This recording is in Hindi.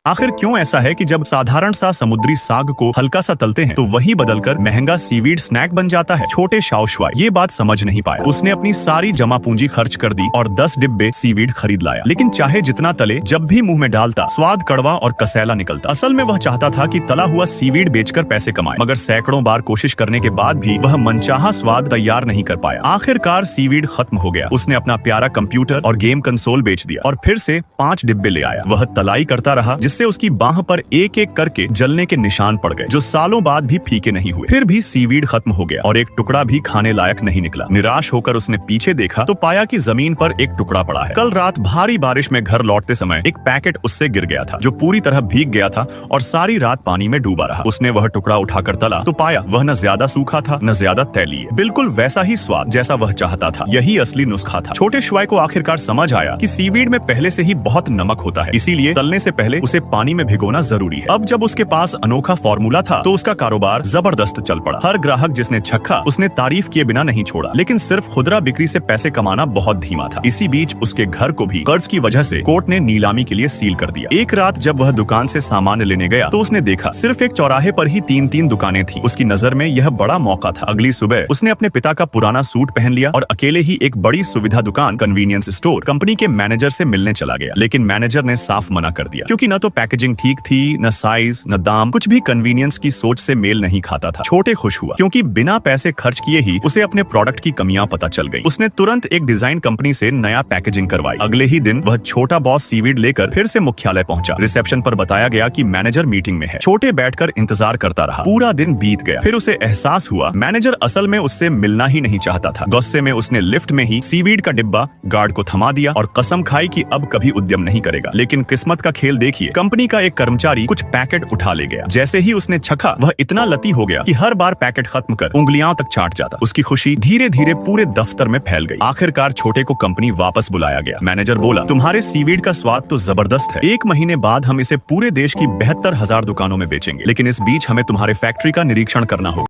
आखिर क्यों ऐसा है कि जब साधारण सा समुद्री साग को हल्का सा तलते हैं तो वही बदलकर महंगा सीवीड स्नैक बन जाता है। छोटे शाओशुआई ये बात समझ नहीं पाया। उसने अपनी सारी जमा पूंजी खर्च कर दी और 10 डिब्बे सीवीड खरीद लाया। लेकिन चाहे जितना तले, जब भी मुंह में डालता स्वाद कड़वा और कसैला निकलता। असल में वह चाहता था कि तला हुआ सीवीड बेचकर पैसे कमाए, मगर सैकड़ों बार कोशिश करने के बाद भी वह मनचाहा स्वाद तैयार नहीं कर पाया। आखिरकार सीवीड खत्म हो गया। उसने अपना प्यारा कंप्यूटर और गेम कंसोल बेच दिया और फिर से 5 डिब्बे ले आया। वह तलाई करता रहा, जिससे उसकी बाह पर एक एक करके जलने के निशान पड़ गए, जो सालों बाद भी फीके नहीं हुए। फिर भी सीवीड खत्म हो गया और एक टुकड़ा भी खाने लायक नहीं निकला। निराश होकर उसने पीछे देखा तो पाया कि जमीन पर एक टुकड़ा पड़ा है। कल रात भारी बारिश में घर लौटते समय एक पैकेट उससे गिर गया था, जो पूरी तरह भीग गया था और सारी रात पानी में डूबा रहा। उसने वह टुकड़ा उठाकर तला तो पाया वह न ज्यादा सूखा था न ज्यादा तैलीय, बिल्कुल वैसा ही स्वाद जैसा वह चाहता था। यही असली नुस्खा था। छोटे शुआई को आखिरकार समझ आया कि सीवीड में पहले से ही बहुत नमक होता है, इसीलिए तलने से पहले उसे पानी में भिगोना जरूरी है। अब जब उसके पास अनोखा फॉर्मूला था तो उसका कारोबार जबरदस्त चल पड़ा। हर ग्राहक जिसने चखा उसने तारीफ किए बिना नहीं छोड़ा। लेकिन सिर्फ खुदरा बिक्री से पैसे कमाना बहुत धीमा था। इसी बीच उसके घर को भी कर्ज की वजह से कोर्ट ने नीलामी के लिए सील कर दिया। एक रात जब वह दुकान से सामान लेने गया तो उसने देखा सिर्फ एक चौराहे पर ही 3-3 दुकानें थी। उसकी नजर में यह बड़ा मौका था। अगली सुबह उसने अपने पिता का पुराना सूट पहन लिया और अकेले ही एक बड़ी सुविधा दुकान कन्वीनियंस स्टोर कंपनी के मैनेजर से मिलने चला गया। लेकिन मैनेजर ने साफ मना कर दिया, क्योंकि न तो पैकेजिंग ठीक थी, न साइज, न दाम, कुछ भी कन्वीनियंस की सोच से मेल नहीं खाता था। छोटे खुश हुआ, क्योंकि बिना पैसे खर्च किए ही उसे अपने प्रोडक्ट की कमियां पता चल गई। उसने तुरंत एक डिजाइन कंपनी से नया पैकेजिंग करवाई। अगले ही दिन वह छोटा बॉस सीवीड लेकर फिर से मुख्यालय पहुंचा। रिसेप्शन पर बताया गया कि मैनेजर मीटिंग में है। छोटे बैठकर इंतजार करता रहा। पूरा दिन बीत गया। फिर उसे एहसास हुआ मैनेजर असल में उससे मिलना ही नहीं चाहता था। गुस्से में उसने लिफ्ट में ही सीवीड का डिब्बा गार्ड को थमा दिया और कसम खाई कि अब कभी उद्यम नहीं करेगा। लेकिन किस्मत का खेल देखिए, कंपनी का एक कर्मचारी कुछ पैकेट उठा ले गया। जैसे ही उसने चखा वह इतना लती हो गया कि हर बार पैकेट खत्म कर उंगलियां तक चाट जाता। उसकी खुशी धीरे धीरे पूरे दफ्तर में फैल गई। आखिरकार छोटे को कंपनी वापस बुलाया गया। मैनेजर बोला, तुम्हारे सीवीड का स्वाद तो जबरदस्त है। 1 महीने बाद हम इसे पूरे देश की 72,000 दुकानों में बेचेंगे, लेकिन इस बीच हमें तुम्हारे फैक्ट्री का निरीक्षण करना होगा।